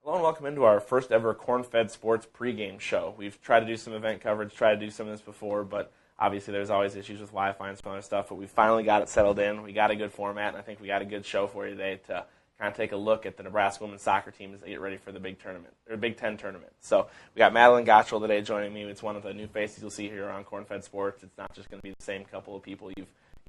Hello and welcome into our first ever Corn-Fed Sports pregame show. We've tried to do some event coverage, tried to do some of this before, but obviously there's always issues with Wi-Fi and some other stuff, but we finally got it settled in. We got a good format, and I think we got a good show for you today to kind of take a look at the Nebraska women's soccer team as they get ready for the Big Ten tournament. So we got Madeline Gottschall today joining me. It's one of the new faces you'll see here on Corn-Fed Sports. It's not just going to be the same couple of people you've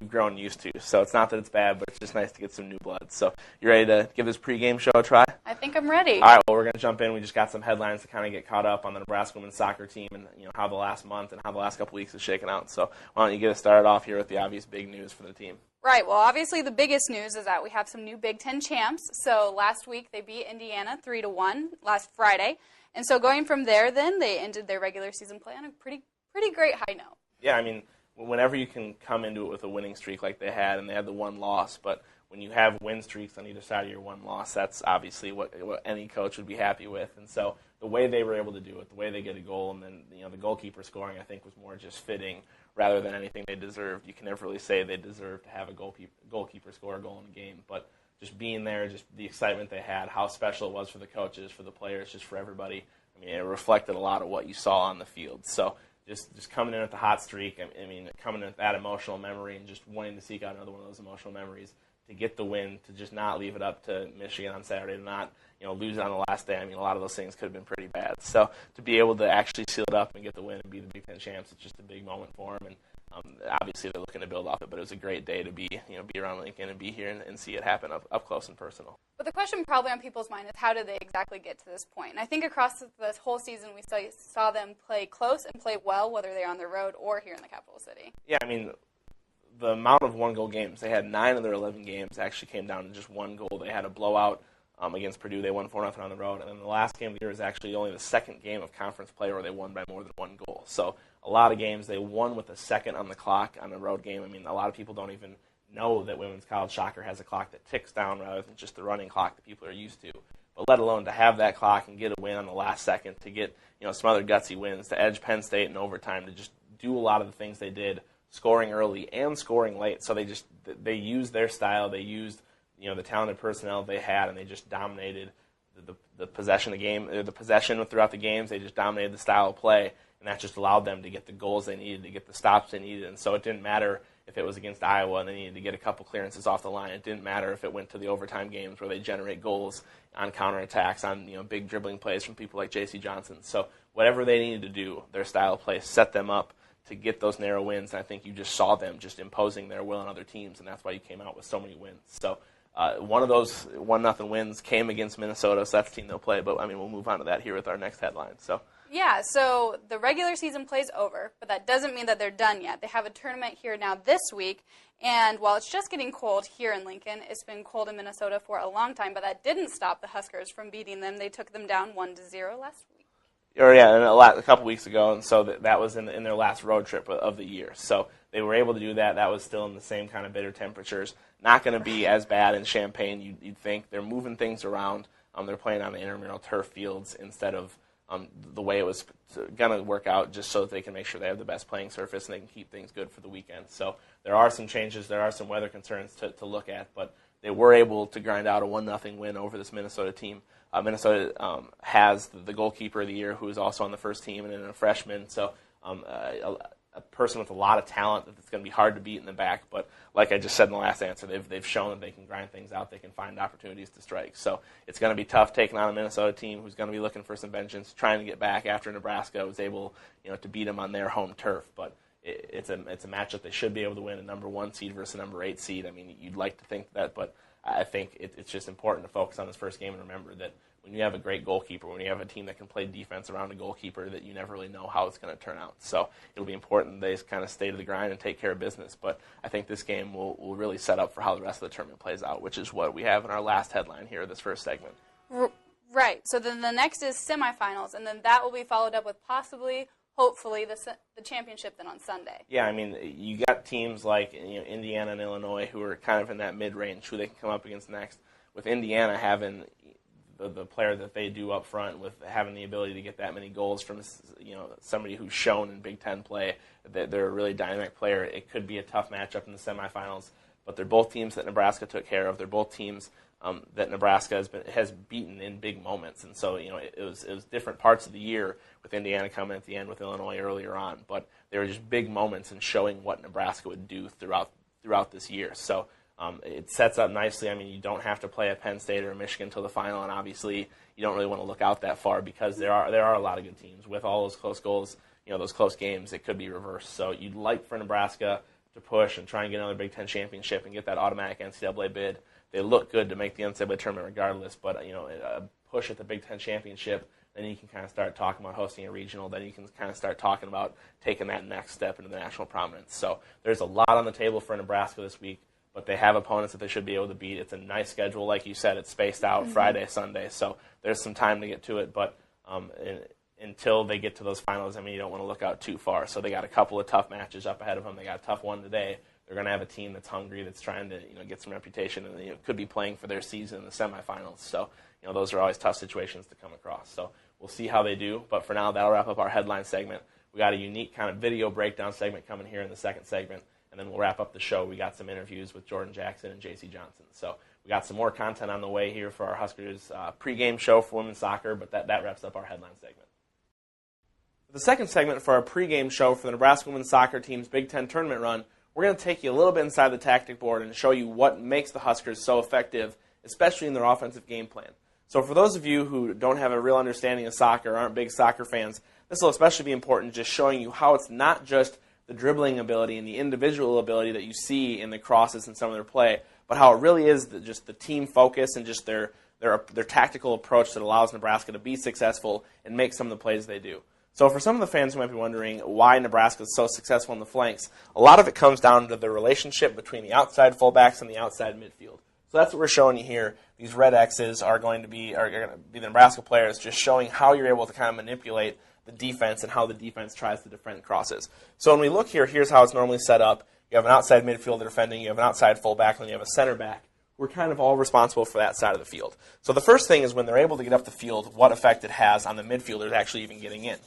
grown used to. So it's not that it's bad, but it's just nice to get some new blood. So you ready to give this pregame show a try? I think I'm ready. All right, well, we're going to jump in. We just got some headlines to kind of get caught up on the Nebraska women's soccer team and how the last month and how the last couple weeks is shaken out. So why don't you get us started off here with the obvious big news for the team? Right, well, obviously the biggest news is that we have some new Big Ten champs. So last week they beat Indiana 3-1 last Friday. And so going from there, then, they ended their regular season play on a pretty great high note. Yeah, I mean, whenever you can come into it with a winning streak like they had, and they had the one loss, but when you have win streaks on either side of your one loss, that's obviously what any coach would be happy with. And so the way they were able to do it, the way they get a goal, and then the goalkeeper scoring, I think was more just fitting rather than anything they deserved. You can never really say they deserved to have a goalkeeper score a goal in a game, but just being there, just the excitement they had, how special it was for the coaches, for the players, just for everybody. I mean, it reflected a lot of what you saw on the field. So just coming in with the hot streak, I mean, coming in with that emotional memory and just wanting to seek out another one of those emotional memories to get the win, to just not leave it up to Michigan on Saturday, to not lose it on the last day. I mean, a lot of those things could have been pretty bad. So to be able to actually seal it up and get the win and be the Big Ten champs, it's just a big moment for them. And obviously they're looking to build off it, but it was a great day to be around Lincoln and be here and see it happen up close and personal. But the question probably on people's mind is, how did they exactly get to this point? And I think across this whole season we saw them play close and play well, whether they're on the road or here in the capital city. Yeah, I mean, the amount of one-goal games, they had 9 of their 11 games actually came down to just one goal. They had a blowout against Purdue. They won 4-0 on the road. And then the last game of the year is actually only the second game of conference play where they won by more than one goal. So a lot of games they won with a second on the clock on a road game. I mean, a lot of people don't even know that women's college soccer has a clock that ticks down rather than just the running clock that people are used to. But let alone to have that clock and get a win on the last second, to get some other gutsy wins, to edge Penn State in overtime, to just do a lot of the things they did, scoring early and scoring late. So they used their style, they used the talented personnel they had, and they just dominated the possession of the game, or the possession throughout the games. They just dominated the style of play, and that just allowed them to get the goals they needed, to get the stops they needed. And so it didn't matter if it was against Iowa and they needed to get a couple clearances off the line. It didn't matter if it went to the overtime games where they generate goals on counterattacks, on big dribbling plays from people like J.C. Johnson. So whatever they needed to do, their style of play set them up to get those narrow wins. And I think you just saw them just imposing their will on other teams, and that's why you came out with so many wins. So one of those 1-0 wins came against Minnesota, so that's the team they'll play. But, I mean, we'll move on to that here with our next headline. Yeah, so the regular season play's over, but that doesn't mean that they're done yet. They have a tournament here now this week, and while it's just getting cold here in Lincoln, it's been cold in Minnesota for a long time, but that didn't stop the Huskers from beating them. They took them down 1-0 last week. Or yeah, a couple weeks ago, and so that was in their last road trip of the year. So they were able to do that. That was still in the same kind of bitter temperatures. Not going to be as bad in Champaign, you'd think. They're moving things around. They're playing on the intramural turf fields instead of the way it was going to work out, just so that they can make sure they have the best playing surface and they can keep things good for the weekend. So there are some changes. There are some weather concerns to look at, but they were able to grind out a 1-0 win over this Minnesota team. Minnesota has the goalkeeper of the year, who is also on the first team, and then a freshman. So a person with a lot of talent that's going to be hard to beat in the back. But like I just said in the last answer, they've shown that they can grind things out. They can find opportunities to strike. So it's going to be tough taking on a Minnesota team who's going to be looking for some vengeance, trying to get back after Nebraska was able to beat them on their home turf. But it's a matchup they should be able to win, a number 1 seed versus a number 8 seed. I mean, you'd like to think that, but I think it's just important to focus on this first game and remember that when you have a great goalkeeper, when you have a team that can play defense around a goalkeeper, that you never really know how it's going to turn out. So it'll be important they just kind of stay to the grind and take care of business. But I think this game will really set up for how the rest of the tournament plays out, which is what we have in our last headline here, this first segment. Right. So then the next is semifinals, and then that will be followed up with hopefully, the championship then on Sunday. Yeah, I mean, you got teams like Indiana and Illinois who are kind of in that mid-range, who they can come up against next. With Indiana having the player that they do up front, with having the ability to get that many goals from somebody who's shown in Big Ten play that they're a really dynamic player, it could be a tough matchup in the semifinals. But they're both teams that Nebraska took care of. They're both teams that Nebraska has beaten in big moments. And so, it was different parts of the year with Indiana coming at the end, with Illinois earlier on. But they were just big moments in showing what Nebraska would do throughout this year. So it sets up nicely. I mean, you don't have to play at Penn State or Michigan until the final, and obviously you don't really want to look out that far because there are a lot of good teams. With all those close goals, those close games, it could be reversed. So you'd like for Nebraska to push and try and get another Big Ten championship and get that automatic NCAA bid. They look good to make the NCAA tournament regardless, but a push at the Big Ten championship, then you can kind of start talking about hosting a regional. Then you can kind of start talking about taking that next step into the national prominence. So there's a lot on the table for Nebraska this week, but they have opponents that they should be able to beat. It's a nice schedule, like you said. It's spaced out Friday, Sunday, so there's some time to get to it. But until they get to those finals, you don't want to look out too far. So they got a couple of tough matches up ahead of them. They got a tough one today. They're going to have a team that's hungry, that's trying to get some reputation, and could be playing for their season in the semifinals. So those are always tough situations to come across. So we'll see how they do. But for now, that'll wrap up our headline segment. We got a unique kind of video breakdown segment coming here in the second segment, and then we'll wrap up the show. We got some interviews with Jordan Jackson and J.C. Johnson. So we got some more content on the way here for our Huskers pregame show for women's soccer, but that wraps up our headline segment. For the second segment for our pregame show for the Nebraska women's soccer team's Big Ten tournament run, we're going to take you a little bit inside the tactic board and show you what makes the Huskers so effective, especially in their offensive game plan. So for those of you who don't have a real understanding of soccer, aren't big soccer fans, this will especially be important, just showing you how it's not just the dribbling ability and the individual ability that you see in the crosses and some of their play, but how it really is just the team focus and just their tactical approach that allows Nebraska to be successful and make some of the plays they do. So for some of the fans who might be wondering why Nebraska is so successful in the flanks, a lot of it comes down to the relationship between the outside fullbacks and the outside midfield. So that's what we're showing you here. These red X's are going to be the Nebraska players, just showing how you're able to kind of manipulate the defense and how the defense tries to defend crosses. So when we look here, here's how it's normally set up. You have an outside midfielder defending, you have an outside fullback, and then you have a center back. We're kind of all responsible for that side of the field. So the first thing is when they're able to get up the field, what effect it has on the midfielders actually even getting in.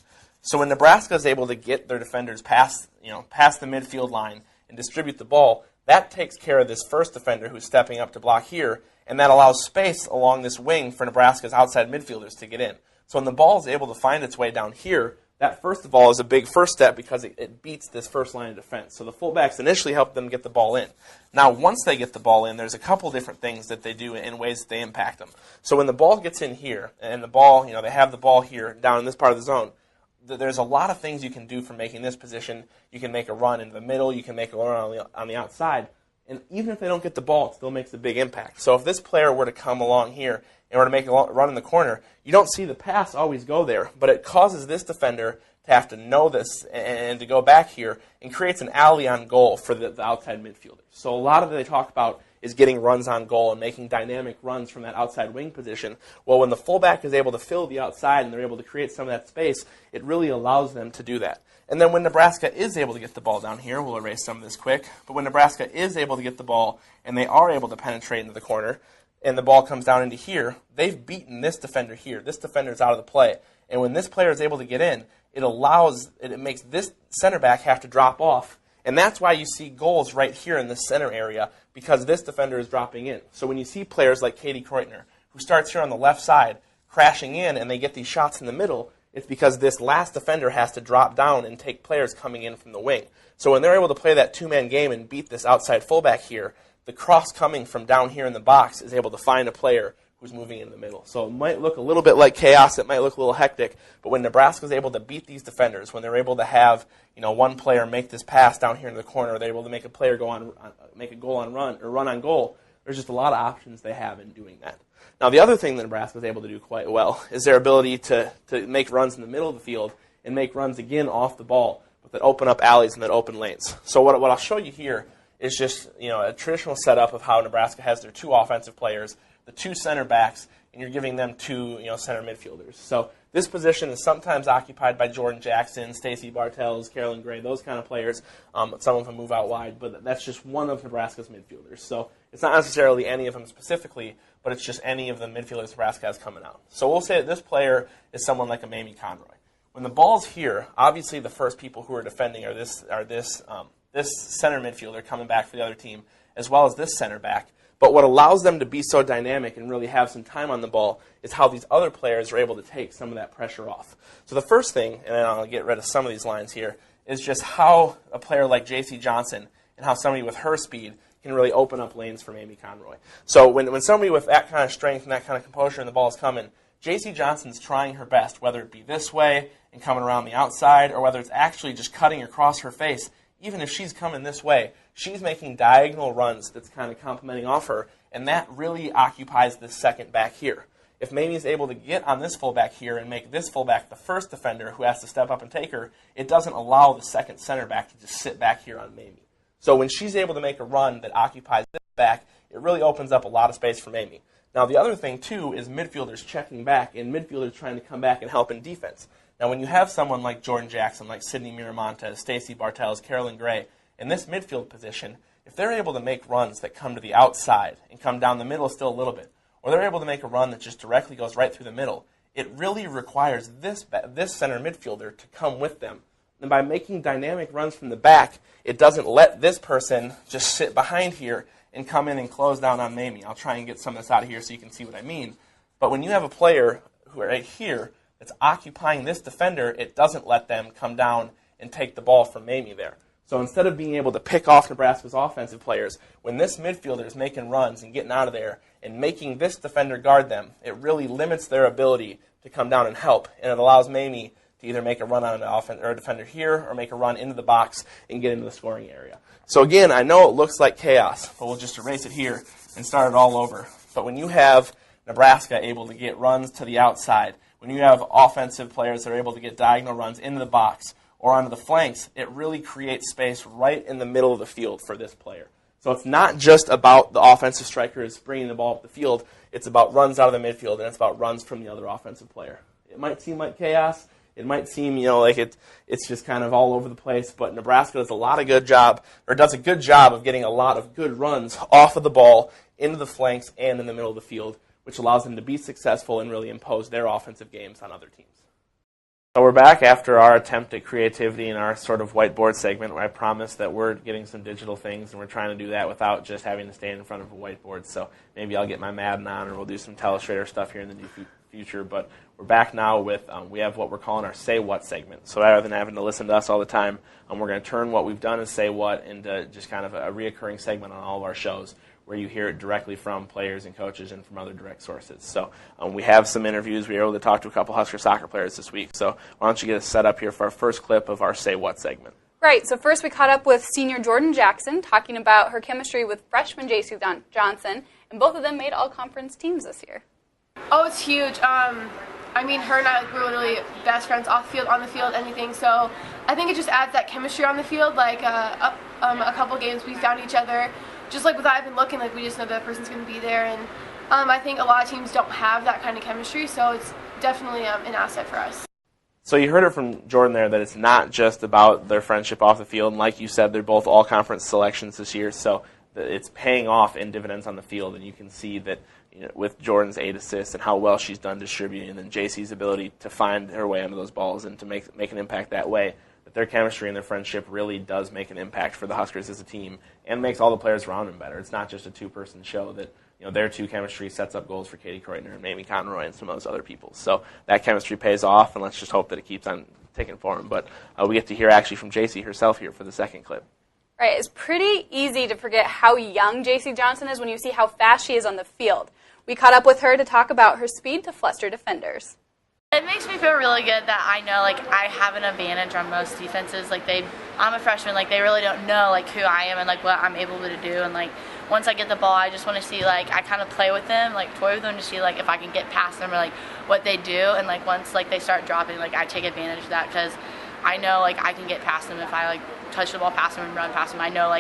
So when Nebraska is able to get their defenders past the midfield line and distribute the ball, that takes care of this first defender who's stepping up to block here, and that allows space along this wing for Nebraska's outside midfielders to get in. So when the ball is able to find its way down here, that first of all is a big first step because it beats this first line of defense. So the fullbacks initially help them get the ball in. Now once they get the ball in, there's a couple different things that they do in ways that they impact them. So when the ball gets in here, and the ball, they have the ball here down in this part of the zone, there's a lot of things you can do for making this position. You can make a run into the middle. You can make a run on the outside. And even if they don't get the ball, it still makes a big impact. So if this player were to come along here and were to make a run in the corner, you don't see the pass always go there, but it causes this defender to have to know this and to go back here and creates an alley on goal for the outside midfielders. So a lot of what they talk about is getting runs on goal and making dynamic runs from that outside wing position. Well, when the fullback is able to fill the outside and they're able to create some of that space, it really allows them to do that. And then when Nebraska is able to get the ball down here, we'll erase some of this quick, but when Nebraska is able to get the ball and they are able to penetrate into the corner and the ball comes down into here, they've beaten this defender here. This defender is out of the play. And when this player is able to get in, it makes this center back have to drop off. And that's why you see goals right here in the center area, because this defender is dropping in. So when you see players like Katie Kreutner, who starts here on the left side, crashing in, and they get these shots in the middle, it's because this last defender has to drop down and take players coming in from the wing. So when they're able to play that two-man game and beat this outside fullback here, the cross coming from down here in the box is able to find a player who's moving in the middle. So it might look a little bit like chaos, it might look a little hectic, but when Nebraska's able to beat these defenders, when they're able to have one player make this pass down here in the corner, they're able to make a player make a goal on run or run on goal, there's just a lot of options they have in doing that. Now the other thing that Nebraska is able to do quite well is their ability to make runs in the middle of the field and make runs again off the ball, but that open up alleys and that open lanes. So what I'll show you here is just a traditional setup of how Nebraska has their two offensive players, the two center backs, and you're giving them two center midfielders. So this position is sometimes occupied by Jordan Jackson, Stacey Bartels, Carolyn Gray, those kind of players. Some of them move out wide, but that's just one of Nebraska's midfielders. So it's not necessarily any of them specifically, but it's just any of the midfielders Nebraska has coming out. So we'll say that this player is someone like a Mamie Conroy. When the ball's here, obviously the first people who are defending are this center midfielder coming back for the other team, as well as this center back. But what allows them to be so dynamic and really have some time on the ball is how these other players are able to take some of that pressure off. So the first thing, and then I'll get rid of some of these lines here, is just how a player like J.C. Johnson and how somebody with her speed can really open up lanes for Mamie Conroy. So when somebody with that kind of strength and that kind of composure and the ball is coming, J.C. Johnson's trying her best, whether it be this way and coming around the outside or whether it's actually just cutting across her face. Even if she's coming this way, she's making diagonal runs that's kind of complementing off her, and that really occupies this second back here. If Mamie's able to get on this fullback here and make this fullback the first defender who has to step up and take her, it doesn't allow the second center back to just sit back here on Mamie. So when she's able to make a run that occupies this back, it really opens up a lot of space for Mamie. Now the other thing too is midfielders checking back and midfielders trying to come back and help in defense. Now when you have someone like Jordan Jackson, like Sydney Miramontes, Stacey Bartels, Carolyn Gray, in this midfield position, if they're able to make runs that come to the outside and come down the middle still a little bit, or they're able to make a run that just directly goes right through the middle, it really requires this center midfielder to come with them. And by making dynamic runs from the back, it doesn't let this person just sit behind here and come in and close down on Mamie. I'll try and get some of this out of here so you can see what I mean. But when you have a player who are right here that's occupying this defender, it doesn't let them come down and take the ball from Mamie there. So instead of being able to pick off Nebraska's offensive players, when this midfielder is making runs and getting out of there and making this defender guard them, it really limits their ability to come down and help. And it allows Mamie to either make a run on an offense or a defender here or make a run into the box and get into the scoring area. So again, I know it looks like chaos, but we'll just erase it here and start it all over. But when you have Nebraska able to get runs to the outside, when you have offensive players that are able to get diagonal runs into the box or onto the flanks, it really creates space right in the middle of the field for this player. So it's not just about the offensive strikers bringing the ball up the field. It's about runs out of the midfield, and it's about runs from the other offensive player. It might seem like chaos. It might seem, like it's just kind of all over the place, but Nebraska does a good job of getting a lot of good runs off of the ball into the flanks and in the middle of the field, which allows them to be successful and really impose their offensive games on other teams. So we're back after our attempt at creativity in our sort of whiteboard segment where I promised that we're getting some digital things and we're trying to do that without just having to stand in front of a whiteboard. So maybe I'll get my Madden on or we'll do some Telestrator stuff here in the near future. But we're back now with, we have what we're calling our Say What segment. So rather than having to listen to us all the time, we're going to turn what we've done as Say What into just kind of a reoccurring segment on all of our shows, where you hear it directly from players and coaches and from other direct sources. So we have some interviews. We were able to talk to a couple Husker soccer players this week. So why don't you get us set up here for our first clip of our Say What segment. Right, so first we caught up with senior Jordan Jackson talking about her chemistry with freshman J.C. Johnson, and both of them made all-conference teams this year. Oh, it's huge. Her and I were literally best friends off the field, on the field, anything. So I think it just adds that chemistry on the field. Like a couple games we found each other. Just like without even looking, like we just know that person's going to be there, and I think a lot of teams don't have that kind of chemistry, so it's definitely an asset for us. So you heard it from Jordan there that it's not just about their friendship off the field, and like you said, they're both all-conference selections this year, so it's paying off in dividends on the field, and you can see that with Jordan's 8 assists and how well she's done distributing, and then JC's ability to find her way onto those balls and to make an impact that way, that their chemistry and their friendship really does make an impact for the Huskers as a team and makes all the players around them better. It's not just a two-person show that their two chemistry sets up goals for Katie Kreutner and Mamie Conroy and some of those other people. So that chemistry pays off, and let's just hope that it keeps on taking form. But we get to hear actually from JC herself here for the second clip. Right, it's pretty easy to forget how young J.C. Johnson is when you see how fast she is on the field. We caught up with her to talk about her speed to fluster defenders. It makes me feel really good that I know I have an advantage on most defenses. I'm a freshman, they really don't know who I am and what I'm able to do. And once I get the ball, I just want to see I kind of play with them, toy with them to see if I can get past them or what they do. And once they start dropping, I take advantage of that because I know I can get past them if I touch the ball past them and run past them. I know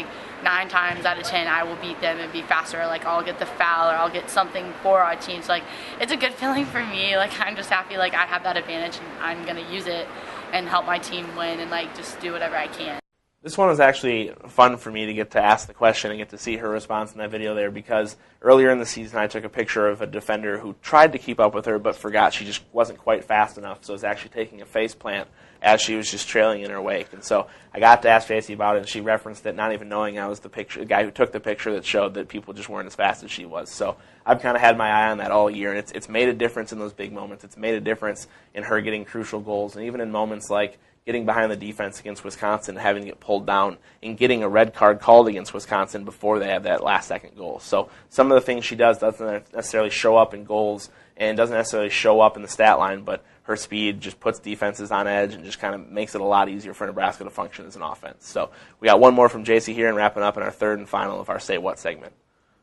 9 times out of 10 I will beat them and be faster. I'll get the foul or I'll get something for our team. So it's a good feeling for me. I'm just happy I have that advantage and I'm gonna use it and help my team win and just do whatever I can. This one was actually fun for me to get to ask the question and get to see her response in that video there, because earlier in the season I took a picture of a defender who tried to keep up with her but forgot she just wasn't quite fast enough, so was actually taking a face plant as she was just trailing in her wake. And so I got to ask Stacey about it, and she referenced it, not even knowing I was the guy who took the picture that showed that people just weren't as fast as she was. So I've kind of had my eye on that all year, and it's made a difference in those big moments. It's made a difference in her getting crucial goals, and even in moments like getting behind the defense against Wisconsin, having to get pulled down, and getting a red card called against Wisconsin before they have that last-second goal. So some of the things she does doesn't necessarily show up in goals and doesn't necessarily show up in the stat line, but her speed just puts defenses on edge and just kind of makes it a lot easier for Nebraska to function as an offense. So we got one more from JC here and wrapping up in our third and final of our Say What segment.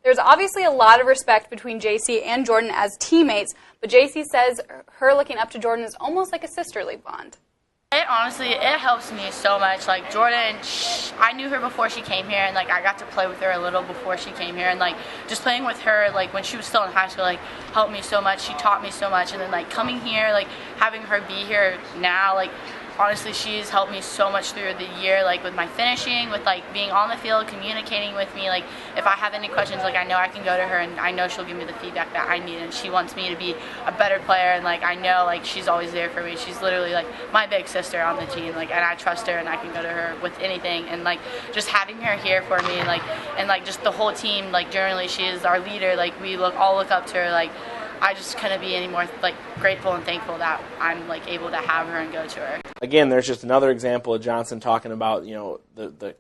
There's obviously a lot of respect between JC and Jordan as teammates, but JC says her looking up to Jordan is almost like a sisterly bond. It helps me so much. Like Jordan, I knew her before she came here, and like I got to play with her a little before she came here, and like just playing with her, like when she was still in high school, like helped me so much. She taught me so much, and then like coming here, like having her be here now, like honestly, she's helped me so much through the year, like with my finishing, with like being on the field, communicating with me. Like if I have any questions, like I know I can go to her, and I know she'll give me the feedback that I need, and she wants me to be a better player, and like I know like she's always there for me. She's literally like my big sister on the team, like, and I trust her, and I can go to her with anything. And like just having her here for me, and like just the whole team, like generally she is our leader. Like we all look up to her. Like I just couldn't be any more like grateful and thankful that I'm like able to have her and go to her. Again, there's just another example of Johnson talking about, you know, the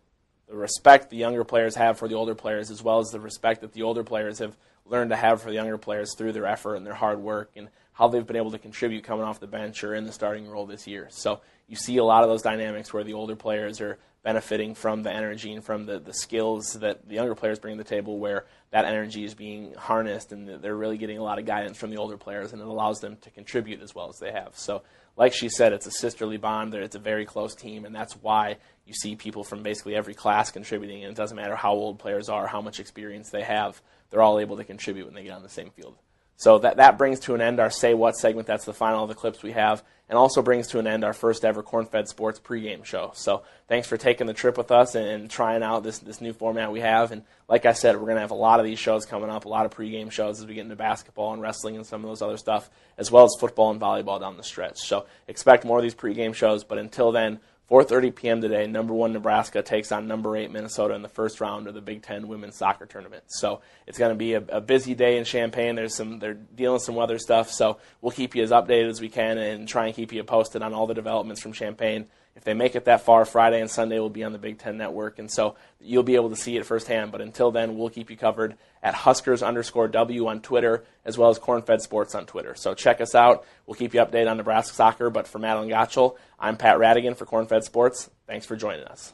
respect the younger players have for the older players, as well as the respect that the older players have learned to have for the younger players through their effort and their hard work, and how they've been able to contribute coming off the bench or in the starting role this year. So you see a lot of those dynamics where the older players are benefiting from the energy and from the skills that the younger players bring to the table, where that energy is being harnessed and they're really getting a lot of guidance from the older players, and it allows them to contribute as well as they have. So like she said, it's a sisterly bond. It's a very close team, and that's why you see people from basically every class contributing, and it doesn't matter how old players are, how much experience they have, they're all able to contribute when they get on the same field. So that brings to an end our Say What segment. That's the final of the clips we have, and also brings to an end our first ever Corn-Fed Sports pregame show. So thanks for taking the trip with us and trying out this new format we have. And like I said, we're going to have a lot of these shows coming up, a lot of pregame shows as we get into basketball and wrestling and some of those other stuff, as well as football and volleyball down the stretch. So expect more of these pregame shows, but until then, 4:30 p.m. today, number 1 Nebraska takes on number 8 Minnesota in the first round of the Big Ten women's soccer tournament. So it's going to be a busy day in Champaign. They're dealing with some weather stuff, so we'll keep you as updated as we can and try and keep you posted on all the developments from Champaign. If they make it that far, Friday and Sunday will be on the Big Ten Network, and so you'll be able to see it firsthand. But until then, we'll keep you covered at Huskers_W on Twitter, as well as Corn-Fed Sports on Twitter. So check us out. We'll keep you updated on Nebraska soccer. But for Madeline Gottschall, I'm Pat Radigan for Corn-Fed Sports. Thanks for joining us.